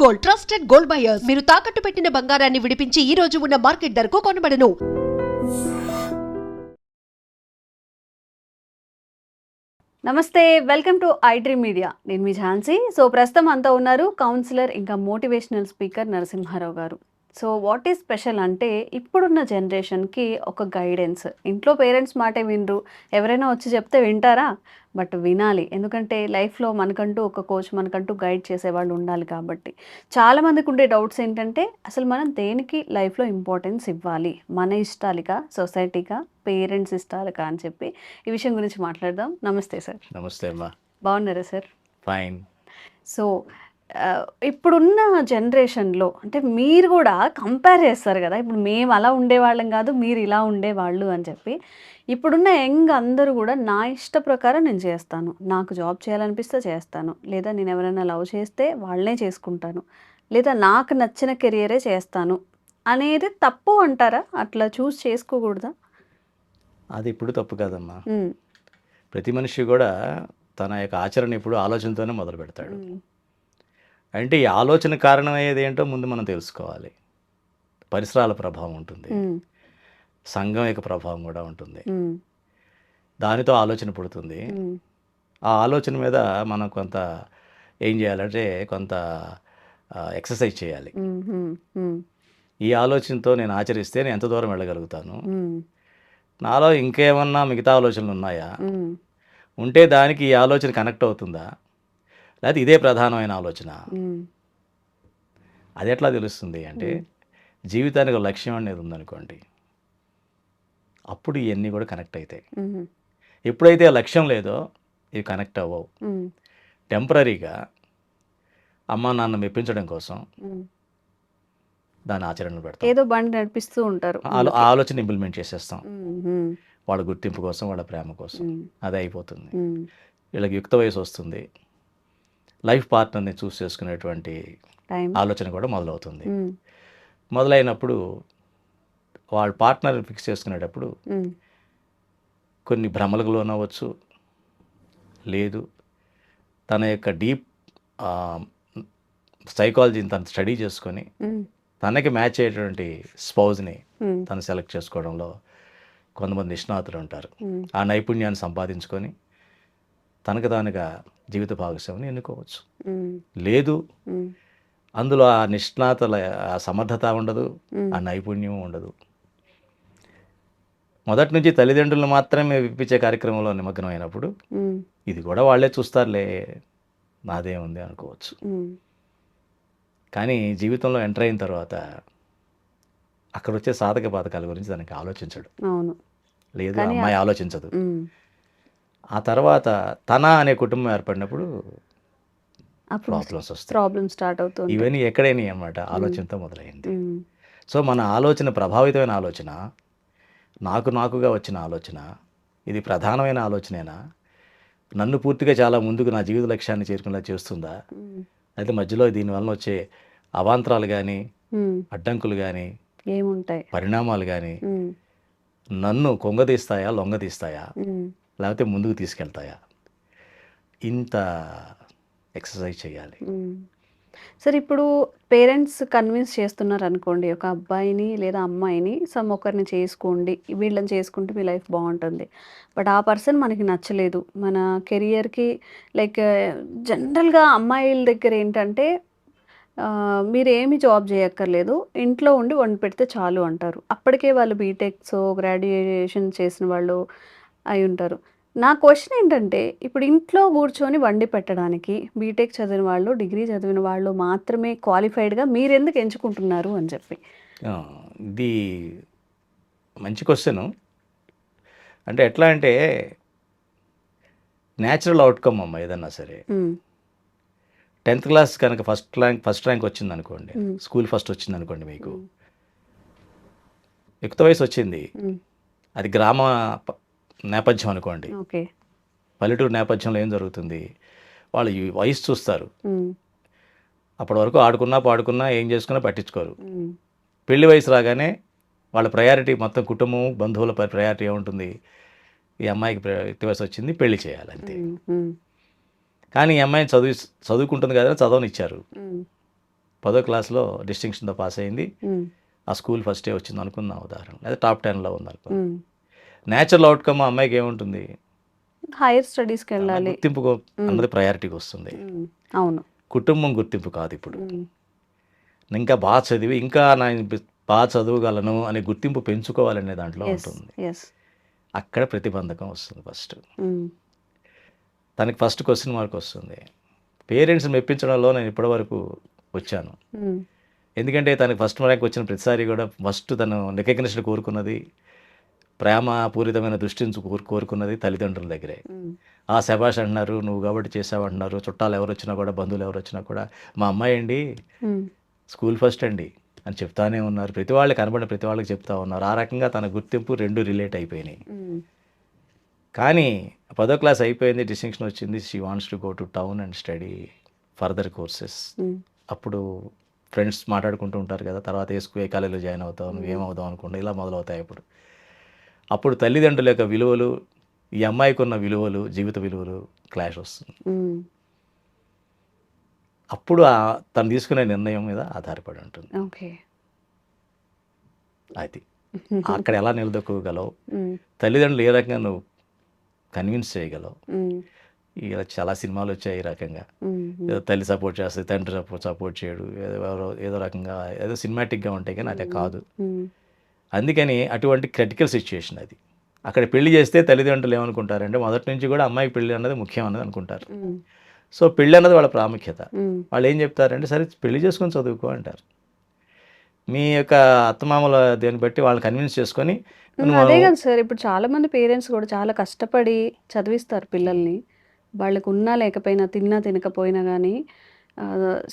Gold, trusted gold buyers. మీరు తాకట్టు పెట్టిన బంగారాన్ని విడిపించి ఈ రోజు ఉన్న మార్కెట్ ధరకు కొనబడను. నమస్తే, వెల్కమ్ టు ఐడ్రీమ్ మీడియా. నేను మీ ఝాన్సీ. సో ప్రస్తుతం అంతా ఉన్నారు కౌన్సిలర్ ఇంకా మోటివేషనల్ స్పీకర్ నరసింహారావు గారు. సో వాట్ ఈజ్ స్పెషల్ అంటే ఇప్పుడున్న జనరేషన్కి ఒక గైడెన్స్. ఇంట్లో పేరెంట్స్ మాటే వినరు, ఎవరైనా వచ్చి చెప్తే వింటారా? బట్ వినాలి, ఎందుకంటే లైఫ్లో మనకంటూ ఒక కోచ్, మనకంటూ గైడ్ చేసేవాళ్ళు ఉండాలి. కాబట్టి చాలామందికి ఉండే డౌట్స్ ఏంటంటే అసలు మనం దేనికి లైఫ్లో ఇంపార్టెన్స్ ఇవ్వాలి, మన ఇష్టాలికా, సొసైటీకా, పేరెంట్స్ ఇష్టాలికా అని చెప్పి ఈ విషయం గురించి మాట్లాడదాం. నమస్తే సార్. నమస్తే అమ్మా. బాగున్నారా సార్? ఫైన్. సో ఇప్పుడున్న జనరేషన్లో అంటే మీరు కూడా కంపేర్ చేస్తారు కదా, ఇప్పుడు మేము అలా ఉండేవాళ్ళం కాదు, మీరు ఇలా ఉండేవాళ్ళు అని చెప్పి. ఇప్పుడున్న యంగ్ అందరూ కూడా నా ఇష్ట ప్రకారం నేను చేస్తాను, నాకు జాబ్ చేయాలనిపిస్తే చేస్తాను, లేదా నేను ఎవరైనా లవ్ చేస్తే వాళ్ళనే చేసుకుంటాను, లేదా నాకు నచ్చిన కెరియరే చేస్తాను అనేది తప్పు అంటారా? అట్లా చూస్ చేసుకోకూడదా? అది ఇప్పుడు తప్పు కాదమ్మా. ప్రతి మనిషి కూడా తన యొక్క ఆచరణ ఇప్పుడు ఆలోచనతోనే మొదలు పెడతాడు. అంటే ఈ ఆలోచన కారణమయ్యేది ఏంటో ముందు మనం తెలుసుకోవాలి. పరిసరాల ప్రభావం ఉంటుంది, సంఘం యొక్క ప్రభావం కూడా ఉంటుంది, దానితో ఆలోచన పుడుతుంది. ఆ ఆలోచన మీద మనం కొంత ఏం చేయాలంటే కొంత ఎక్సర్సైజ్ చేయాలి. ఈ ఆలోచనతో నేను ఆచరిస్తే నేను ఎంత దూరం వెళ్ళగలుగుతాను, నాలో ఇంకేమన్నా మిగతా ఆలోచనలు ఉన్నాయా, ఉంటే దానికి ఈ ఆలోచన కనెక్ట్ అవుతుందా, లేకపోతే ఇదే ప్రధానమైన ఆలోచన. అది ఎట్లా తెలుస్తుంది అంటే జీవితానికి ఒక లక్ష్యం అనేది ఉందనుకోండి, అప్పుడు ఇవన్నీ కూడా కనెక్ట్ అవుతాయి. ఎప్పుడైతే ఆ లక్ష్యం లేదో ఇవి కనెక్ట్ అవ్వవు. టెంపరీగా అమ్మా నాన్న మెప్పించడం కోసం దాని ఆచరణలు పెడతాం, ఏదో బండి నడిపిస్తూ ఉంటారు, ఆ ఆలోచన ఇంప్లిమెంట్ చేసేస్తాం. వాళ్ళ గుర్తింపు కోసం, వాళ్ళ ప్రేమ కోసం. అదే అయిపోతుంది. వీళ్ళకి యుక్త వయసు వస్తుంది, లైఫ్ పార్ట్నర్ని చూస్ చేసుకునేటువంటి ఆలోచన కూడా మొదలవుతుంది. మొదలైనప్పుడు వాళ్ళ పార్ట్నర్ని ఫిక్స్ చేసుకునేటప్పుడు కొన్ని భ్రమలకు లోనవ్వచ్చు, లేదు తన యొక్క డీప్ సైకాలజీని తను స్టడీ చేసుకొని తనకి మ్యాచ్ అయ్యేటువంటి స్పౌజ్ని తను సెలెక్ట్ చేసుకోవడంలో కొంతమంది నిష్ణాతులు ఉంటారు. ఆ నైపుణ్యాన్ని సంపాదించుకొని తనకు తానుగా జీవిత భాగస్వామిని ఎన్నుకోవచ్చు. లేదు అందులో ఆ నిష్ణాతుల ఆ సమర్థత ఉండదు, ఆ నైపుణ్యం ఉండదు. మొదటి నుంచి తల్లిదండ్రులు మాత్రమే విప్పించే కార్యక్రమంలో నిమగ్నం అయినప్పుడు ఇది కూడా వాళ్ళే చూస్తారులే, నాదే ఉంది అనుకోవచ్చు. కానీ జీవితంలో ఎంటర్ అయిన తర్వాత అక్కడ వచ్చే సాధక బాధకాల గురించి దానికి ఆలోచించడు. లేదు అమ్మాయి ఆలోచించదు. ఆ తర్వాత తన అనే కుటుంబం ఏర్పడినప్పుడు ప్రాబ్లమ్స్ వస్తాయి, ప్రాబ్లమ్ స్టార్ట్ అవుతుంది. ఇవన్నీ ఎక్కడైనా అన్నమాట ఆలోచనతో మొదలైంది. సో మన ఆలోచన ప్రభావితమైన ఆలోచన, నాకుగా వచ్చిన ఆలోచన, ఇది ప్రధానమైన ఆలోచనేనా, నన్ను పూర్తిగా చాలా ముందుకు నా జీవిత లక్ష్యాన్ని చేరుకునేలా చేస్తుందా, అయితే మధ్యలో దీనివల్ల వచ్చే అవాంతరాలు కానీ, అడ్డంకులు కానీ, ఏముంటాయి పరిణామాలు కానీ నన్ను కొంగదీస్తాయా, లొంగదీస్తాయా, లేకపోతే ముందుకు తీసుకెళ్తాయా, ఇంత ఎక్సర్సైజ్ చేయాలి. సార్ ఇప్పుడు పేరెంట్స్ కన్విన్స్ చేస్తున్నారు అనుకోండి, ఒక అబ్బాయిని లేదా అమ్మాయిని ఒకరిని చేసుకోండి, వీళ్ళని చేసుకుంటే మీ లైఫ్ బాగుంటుంది. బట్ ఆ పర్సన్ మనకి నచ్చలేదు, మన కెరియర్కి లైక్ జనరల్గా అమ్మాయిల దగ్గర ఏంటంటే మీరు ఏమి జాబ్ చేయక్కర్లేదు, ఇంట్లో ఉండి వండి పెడితే చాలు అంటారు. అప్పటికే వాళ్ళు బీటెక్స్, గ్రాడ్యుయేషన్ చేసిన వాళ్ళు అయి ఉంటారు. నా క్వశ్చన్ ఏంటంటే ఇప్పుడు ఇంట్లో కూర్చొని వండి పెట్టడానికి బీటెక్ చదివిన వాళ్ళు, డిగ్రీ చదివిన వాళ్ళు మాత్రమే క్వాలిఫైడ్గా మీరు ఎందుకు ఎంచుకుంటున్నారు అని చెప్పి. ఇది మంచి క్వశ్చను. అంటే ఎట్లా అంటే న్యాచురల్ అవుట్కమ్ అమ్మ ఏదన్నా సరే. 10th క్లాస్ కనుక ఫస్ట్ ర్యాంక్ వచ్చింది అనుకోండి, స్కూల్ ఫస్ట్ వచ్చింది అనుకోండి, మీకు యుక్త వయసు వచ్చింది, అది గ్రామ నేపథ్యం అనుకోండి, పల్లెటూరు నేపథ్యంలో ఏం జరుగుతుంది, వాళ్ళు ఈ వయసు చూస్తారు. అప్పటి వరకు ఆడుకున్నా పాడుకున్నా ఏం చేసుకున్నా పట్టించుకోరు. పెళ్లి వయసు రాగానే వాళ్ళ ప్రయారిటీ మొత్తం కుటుంబం, బంధువుల ప్రయారిటీ ఏముంటుంది, ఈ అమ్మాయికి యుక్త వయసు వచ్చింది, పెళ్లి చేయాలంతే. కానీ ఈ అమ్మాయిని చదువుకుంటుంది కదా, చదవనిచ్చారు. 10వ క్లాస్లో డిస్టింక్షన్తో పాస్ అయింది, ఆ స్కూల్ ఫస్టే వచ్చింది అనుకుందాం ఉదాహరణ, లేదా టాప్ 10లో ఉంది అనుకో. న్యాచురల్ అవుట్కమ్ ఆ అమ్మాయికి ఏముంటుంది, హైయర్ స్టడీస్కి వెళ్ళాలి. గుర్తింపు అన్నది ప్రయారిటీకి వస్తుంది. అవును. కుటుంబం గుర్తింపు కాదు ఇప్పుడు. ఇంకా బాగా చదివి ఇంకా బాగా చదవగలను అనే గుర్తింపు పెంచుకోవాలనే దాంట్లో ఉంటుంది. అక్కడ ప్రతిబంధకం వస్తుంది ఫస్ట్. తనకి ఫస్ట్ క్వశ్చన్ మార్క్ వస్తుంది. పేరెంట్స్ని మెప్పించడంలో నేను ఇప్పటివరకు వచ్చాను. ఎందుకంటే తనకి ఫస్ట్ ర్యాంక్ వచ్చిన ప్రతిసారి కూడా ఫస్ట్ తను రికగ్నిషన్ కోరుకున్నది, ప్రేమపూరితమైన దృష్టిని కోరుకున్నది తల్లిదండ్రుల దగ్గరే. ఆ శభాష్ అంటున్నారు, నువ్వు కాబట్టి చేసావు అంటున్నారు, చుట్టాలు ఎవరు వచ్చినా కూడా, బంధువులు ఎవరు వచ్చినా కూడా మా అమ్మాయి అండి స్కూల్ ఫస్ట్ అండి అని చెప్తానే ఉన్నారు. ప్రతి వాళ్ళకి కనబడిన ప్రతి వాళ్ళకి చెప్తా ఉన్నారు. ఆ రకంగా తన గుర్తింపు రెండు రిలేట్ అయిపోయినాయి. కానీ 10వ క్లాస్ అయిపోయింది, డిస్టింక్షన్ వచ్చింది, she wants to go to town and study further courses. అప్పుడు ఫ్రెండ్స్ మాట్లాడుకుంటూ ఉంటారు కదా, తర్వాత ఏ కాలేజీలో జాయిన్ అవుతావు, నువ్వు ఏమవుతావు అనుకుంటా, ఇలా మొదలవుతాయి. అప్పుడు తల్లిదండ్రుల యొక్క విలువలు, ఈ అమ్మాయికి ఉన్న విలువలు, జీవిత విలువలు క్లాష్ వస్తుంది. అప్పుడు తను తీసుకునే నిర్ణయం మీద ఆధారపడి ఉంటుంది. అది అక్కడ ఎలా నిలదొక్కగలవు, తల్లిదండ్రులు ఏ రకంగా నువ్వు కన్విన్స్ చేయగలవు. ఇలా చాలా సినిమాలు వచ్చాయి ఈ రకంగా, ఏదో తల్లి సపోర్ట్ చేస్తుంది, తండ్రి సపోర్ట్ చేయడు, ఏదో రకంగా ఏదో సినిమాటిక్గా ఉంటాయి, కానీ అదే కాదు. అందుకని అటువంటి క్రిటికల్ సిచ్యుయేషన్ అది. అక్కడ పెళ్లి చేస్తే తల్లిదండ్రులు ఏమనుకుంటారంటే మొదటి నుంచి కూడా అమ్మాయికి పెళ్లి అన్నది ముఖ్యం అన్నది అనుకుంటారు. సో పెళ్ళి అన్నది వాళ్ళ ప్రాముఖ్యత. వాళ్ళు ఏం చెప్తారంటే సరే పెళ్లి చేసుకొని చదువుకో అంటారు. మీ యొక్క అత్తమామల దేన్ని బట్టి వాళ్ళు కన్విన్స్ చేసుకొని. అదే కదా సార్, ఇప్పుడు చాలా మంది పేరెంట్స్ కూడా చాలా కష్టపడి చదివిస్తారు పిల్లల్ని, వాళ్ళకు ఉన్నా లేకపోయినా, తిన్నా తినకపోయినా కానీ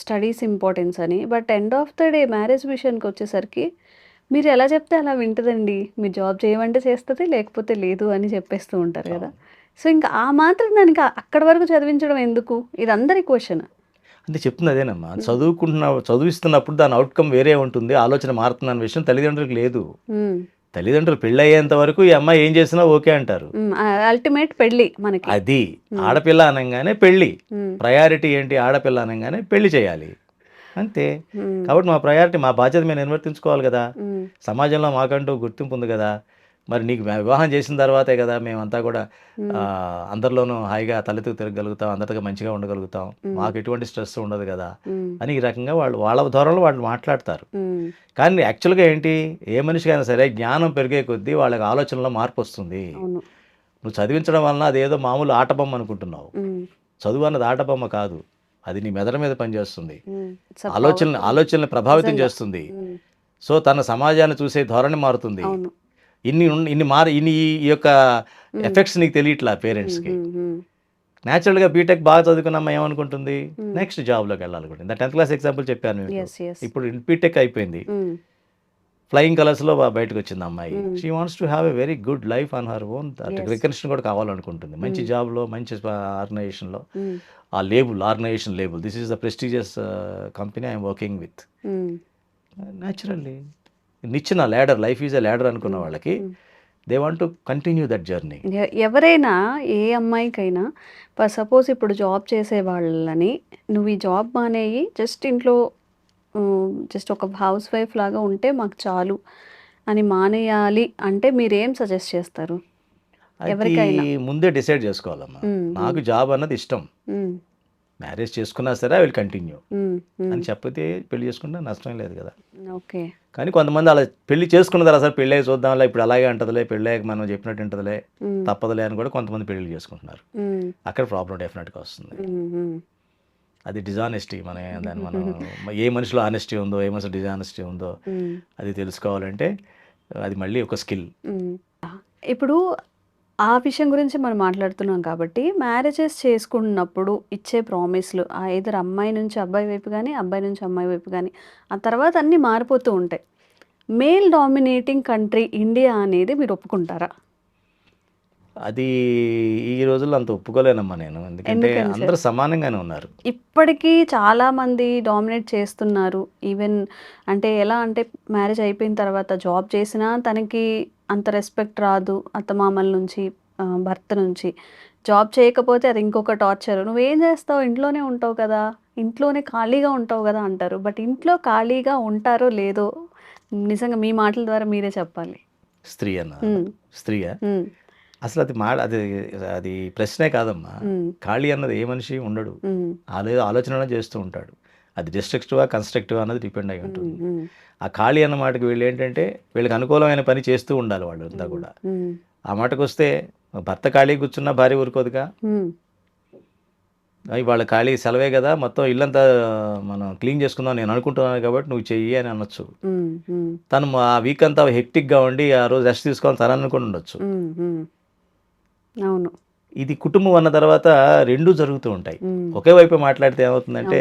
స్టడీస్ ఇంపార్టెన్స్ అని. But end of the day marriage విషయానికి వచ్చేసరికి మీరు ఎలా చెప్తే అలా వింటదండి, మీరు జాబ్ చేయమంటే చేస్తుంది, లేకపోతే లేదు అని చెప్పేస్తూ ఉంటారు కదా. సో ఇంకా ఆ మాత్రం దానికి అక్కడి వరకు చదివించడం ఎందుకు, ఇది అందరి క్వశ్చన్. అంటే చెప్తుంది అదేనమ్మా, చదివిస్తున్నప్పుడు దాని అవుట్కమ్ వేరే ఉంటుంది, ఆలోచన మారుతుందన్న విషయం తల్లిదండ్రులకు లేదు. తల్లిదండ్రులు పెళ్ళి అయ్యేంత వరకు ఈ అమ్మాయి ఏం చేసినా ఓకే అంటారు. అల్టిమేట్ పెళ్ళి మనకి అది. ఆడపిల్ల అనగానే పెళ్ళి ప్రయారిటీ ఏంటి, ఆడపిల్ల అనగానే పెళ్లి చేయాలి అంతే. కాబట్టి మా ప్రయారిటీ, మా బాధ్యత మేము నిర్వర్తించుకోవాలి కదా. సమాజంలో మాకంటూ గుర్తింపు ఉంది కదా. మరి నీకు వివాహం చేసిన తర్వాతే కదా మేమంతా కూడా అందరిలోనూ హాయిగా తలెత్తుకు తిరగలుగుతాం, అందరితో మంచిగా ఉండగలుగుతాం, మాకు ఎటువంటి స్ట్రెస్ ఉండదు కదా అని ఈ రకంగా వాళ్ళ ధోరణిలో వాళ్ళు మాట్లాడతారు. కానీ యాక్చువల్గా ఏంటి, ఏ మనిషికైనా సరే జ్ఞానం పెరిగే కొద్దీ వాళ్ళకి ఆలోచనలో మార్పు వస్తుంది. నువ్వు చదివించడం వలన అదేదో మామూలు ఆటబొమ్మ అనుకుంటున్నావు. చదువు అన్నది ఆటబొమ్మ కాదు, అది నీ మెదడు మీద పనిచేస్తుంది, ఆలోచనని ప్రభావితం చేస్తుంది. సో తన సమాజాన్ని చూసే ధోరణి మారుతుంది. ఇన్ని ఈ యొక్క ఎఫెక్ట్స్ నీకు తెలియట్లా పేరెంట్స్కి. న్యాచురల్గా బీటెక్ బాగా చదువుకున్న అమ్మాయి ఏమనుకుంటుంది, నెక్స్ట్ జాబ్లోకి వెళ్ళాలనుకుంటుంది. 10th క్లాస్ ఎగ్జాంపుల్ చెప్పాను. ఇప్పుడు బీటెక్ అయిపోయింది, ఫ్లయింగ్ కలర్స్లో బయటకు వచ్చింది అమ్మాయి. She wants to have a very good life on her own. Recognition కూడా కావాలనుకుంటుంది, మంచి జాబ్లో, మంచి ఆర్గనైజేషన్లో. ఆ organisation label, this is the prestigious company I'm working with. Naturally నిచ్చిన ladder, life is a ladder అనుకున్న వాళ్ళకి they want to continue that journey. ఎవరైనా, ఏ అమ్మాయికైనా, సపోజ్ ఇప్పుడు జాబ్ చేసే వాళ్ళని నువ్వు ఈ జాబ్ మానేయి జస్ట్ ఇంట్లో జస్ట్ ఒక హౌస్ వైఫ్ లాగా ఉంటే మాకు చాలు అని మానేయాలి అంటే మీరేం సజెస్ట్ చేస్తారు? ఎవరికైనా ముందే డిసైడ్ చేసుకోవాలమ్మా. నాకు జాబ్ అన్నది ఇష్టం, మ్యారేజ్ చేసుకున్నా సరే ఐ విల్ కంటిన్యూ అని చెప్పితే పెళ్లి చేసుకుంటే నష్టం లేదు కదా. ఓకే. కానీ కొంతమంది అలా పెళ్లి చేసుకున్న తర్వాత సరే పెళ్ళి చూద్దాంలే, ఇప్పుడు అలాగే అంటదిలే, పెళ్ళాక మనం చెప్పినట్టు ఉంటుందిలే, తప్పదులే అని కూడా కొంతమంది పెళ్లి చేసుకుంటున్నారు. అక్కడ ప్రాబ్లం డెఫినెట్గా వస్తుంది. అది డిజానెస్టీ. మనం ఏ మనిషిలో ఆనెస్టీ ఉందో, ఏ మనిషిలో డిజానెస్టీ ఉందో అది తెలుసుకోవాలంటే అది మళ్ళీ ఒక స్కిల్. ఇప్పుడు ఆ విషయం గురించి మనం మాట్లాడుతున్నాం కాబట్టి, మ్యారేజెస్ చేసుకున్నప్పుడు ఇచ్చే ప్రామిస్లు ఐదర్ అమ్మాయి నుంచి అబ్బాయి వైపు కానీ, అబ్బాయి నుంచి అమ్మాయి వైపు కానీ, ఆ తర్వాత అన్నీ మారిపోతూ ఉంటాయి. మేల్ డామినేటింగ్ కంట్రీ ఇండియా అనేది మీరు ఒప్పుకుంటారా? అది ఈ రోజుల్లో అంత ఒప్పుకోలేనమ్మా నేను, ఎందుకంటే అందరూ సమానంగానే ఉన్నారు. ఇప్పటికీ చాలామంది డామినేట్ చేస్తున్నారు. ఈవెన్ అంటే ఎలా అంటే మ్యారేజ్ అయిపోయిన తర్వాత జాబ్ చేసినా తనకి అంత రెస్పెక్ట్ రాదు అత్తమామల నుంచి, భర్త నుంచి. జాబ్ చేయకపోతే అది ఇంకొక టార్చర్. నువ్వేం చేస్తావు? ఇంట్లోనే ఉంటావు కదా! ఇంట్లోనే ఖాళీగా ఉంటావు కదా! అంటారు. బట్ ఇంట్లో ఖాళీగా ఉంటారో లేదో నిజంగా మీ మాటల ద్వారా మీరే చెప్పాలి. స్త్రీ అన్న హ్మ్. స్త్రీయా? హ్మ్. అసలు అది అది అది ప్రశ్నే కాదమ్మా. హ్మ్. ఖాళీ అన్నది ఏ మనిషి ఉండడు. హ్మ్. ఆలోచన చేస్తూ ఉంటాడు. అది డిస్ట్రక్టివా, కన్స్ట్రక్టివా అన్నది డిపెండ్ అయి హ్మ్. ఉంటుంది. హ్మ్. ఆ ఖాళీ అన్న మాటకి వీళ్ళు ఏంటంటే వీళ్ళకి అనుకూలమైన పని చేస్తూ ఉండాలి వాళ్ళంతా కూడా. హ్మ్. ఆ మాటకొస్తే భర్త ఖాళీ కూర్చున్నా భార్య ఊరుకోదుగా. హ్మ్. ఇవాళ ఖాళీ సెలవే కదా, మొత్తం ఇల్లంతా మనం క్లీన్ చేసుకుందాం నేను అనుకుంటున్నాను కాబట్టి నువ్వు చెయ్యి అని అనొచ్చు. హ్మ్. హ్మ్. తను ఆ వీక్ అంతా హెక్టిక్గా ఉండి ఆ రోజు రెస్ట్ తీసుకోవాలని తను అనుకుని ఉండొచ్చు. హ్మ్. హ్మ్. అవును. ఇది కుటుంబం అన్న తర్వాత రెండూ జరుగుతూ ఉంటాయి. హ్మ్. ఒకే వైపు మాట్లాడితే ఏమవుతుందంటే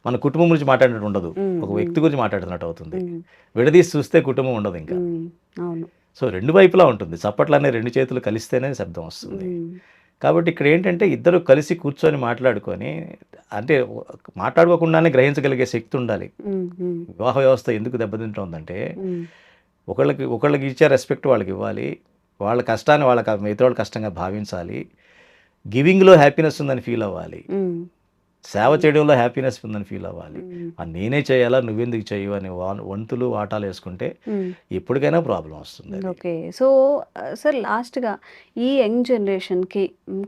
మన కుటుంబం గురించి మాట్లాడినట్టు ఉండదు. హ్మ్. ఒక వ్యక్తి గురించి మాట్లాడుతున్నట్టు అవుతుంది. హ్మ్. విడదీసి చూస్తే కుటుంబం ఉండదు ఇంకా. హ్మ్. అవును. సో రెండు వైపులా ఉంటుంది. చప్పట్లనే రెండు చేతులు కలిస్తేనే శబ్దం వస్తుంది. హ్మ్. కాబట్టి ఇక్కడ ఏంటంటే ఇద్దరు కలిసి కూర్చొని మాట్లాడుకొని, అంటే మాట్లాడుకోకుండానే గ్రహించగలిగే శక్తి ఉండాలి. హ్మ్. హ్మ్. వివాహ వ్యవస్థ ఎందుకు దెబ్బతింటోందంటే హ్మ్. ఒకళ్ళకి ఇచ్చే రెస్పెక్ట్ వాళ్ళకి ఇవ్వాలి. వాళ్ళ కష్టాన్ని మిగతా వాళ్ళ కష్టంగా భావించాలి. గివింగ్‌లో హ్యాపీనెస్ ఉందని ఫీల్ అవ్వాలి. హ్మ్. సేవ చేయడంలో హ్యాపీనెస్ ఉందని ఫీల్ అవ్వాలి. హ్మ్. నేనే చేయాలా నువ్వెందుకు చెయ్యవు అని వంతులు వాటాలు వేసుకుంటే హ్మ్. ఎప్పటికైనా ప్రాబ్లం వస్తుంది అది. ఓకే. సో, సార్ లాస్ట్‌గా ఈ యంగ్ జనరేషన్‌కి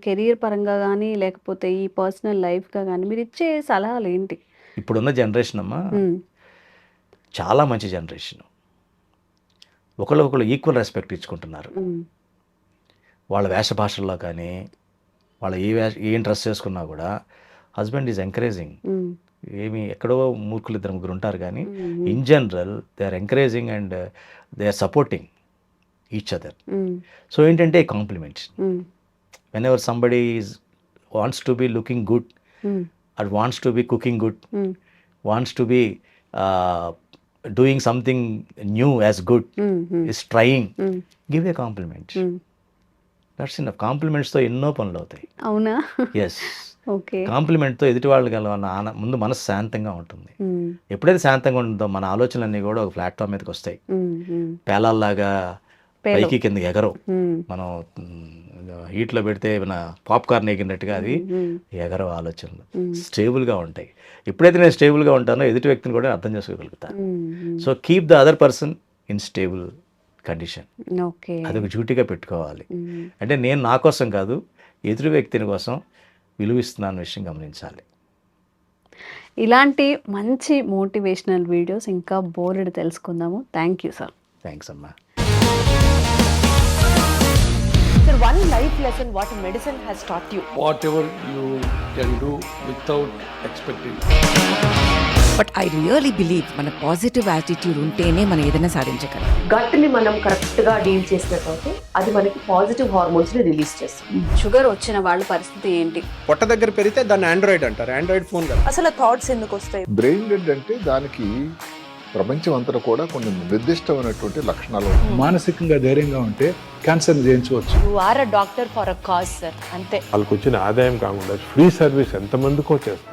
కెరియర్ పరంగా గానీ, లేకపోతే ఈ పర్సనల్ లైఫ్‌గా గానీ మీరిచ్చే సలహాలేంటి? ఇప్పుడున్న జనరేషన్ అమ్మా హ్మ్. చాలా మంచి జనరేషన్. ఒకళ్ళు ఈక్వల్ రెస్పెక్ట్ ఇచ్చుకుంటున్నారు. హ్మ్. వాళ్ళ వేష భాషల్లో కానీ, వాళ్ళు ఏం డ్రెస్ చేసుకున్నా కూడా హస్బెండ్ ఈజ్ ఎంకరేజింగ్. హ్మ్. ఎక్కడో మూర్ఖులు ఇద్దరు ముగ్గురు ఉంటారు కానీ hmm. In general they are encouraging and they are supporting each other. Hmm. So ఏంటంటే compliments. Hmm. whenever somebody wants to be looking good హ్మ్. or wants to be cooking good, హ్మ్. wants to be uh, doing something new as good, హ్మ్. హ్మ్. is trying, హ్మ్. give a compliment. హ్మ్. That's in కాంప్లిమెంట్స్తో ఎన్నో పనులు అవుతాయి. అవునా? Yes, okay. కాంప్లిమెంట్తో ఎదుటి వాళ్ళకి ముందు మనసు శాంతంగా ఉంటుంది. హ్మ్. ఎప్పుడైతే శాంతంగా ఉంటుందో మన ఆలోచనలన్నీ కూడా ఒక ప్లాట్ఫామ్ మీదకి వస్తాయి. హ్మ్. హ్మ్. పేలాల్లాగా పేలో. పైకి కిందకి ఎగరవు. హ్మ్. మనం హీట్లో పెడితే మన పాప్కార్న్ ఎగిరినట్టుగా అది హ్మ్. ఎగరవు ఆలోచనలు. హ్మ్. స్టేబుల్గా ఉంటాయి. ఎప్పుడైతే నేను స్టేబుల్గా ఉంటానో ఎదుటి వ్యక్తిని కూడా అర్థం చేసుకోగలుగుతాను. హ్మ్. హ్మ్. So keep the other person in stable condition. Okay. అదొక డ్యూటీగా పెట్టుకోవాలి. హ్మ్. అంటే నేను నా కోసం కాదు, ఎదురు వ్యక్తిని కోసం విలువిస్తున్నాను విషయం గమనించాలి. ఇలాంటి మంచి మోటివేషనల్ వీడియోస్ ఇంకా బోలెడు తెలుసుకుందాము. Thank you sir. థ్యాంక్స్ అమ్మా. Sir, one life lesson what medicine has taught you. whatever you can do without expecting. But I really believe మన పాజిటివ్ యాటిట్యూడ్ ఉంటేనే మనం ఏదైనా సాధించగలం. గట్ని మనం కరెక్ట్గా డీల్ చేసినట్లయితే అది మనకి పాజిటివ్ హార్మోన్స్ని రిలీజ్ చేస్తుంది. షుగర్ వచ్చిన వాళ్ళ పరిస్థితి ఏంటి? పొట్ట దగ్గర పెరిగితే దాన్ని ఆండ్రాయిడ్ అంటారు. ఆండ్రాయిడ్ ఫోన్ కదా. అసలు థాట్స్ ఎందుకు వస్తాయి? బ్రెయిన్ డెడ్ అంటే దానికి ప్రపంచం అంతా కూడా కొన్ని నిర్దిష్టమైనటువంటి లక్షణాలు ఉంటాయి. మానసికంగా ధైర్యంగా ఉంటే క్యాన్సర్ జయించవచ్చు. You are a doctor for a cause sir, అంతే. వాళ్ళకు వచ్చిన ఆదాయం కాకుండా ఫ్రీ సర్వీస్ ఎంతమందికో చేస్తారు.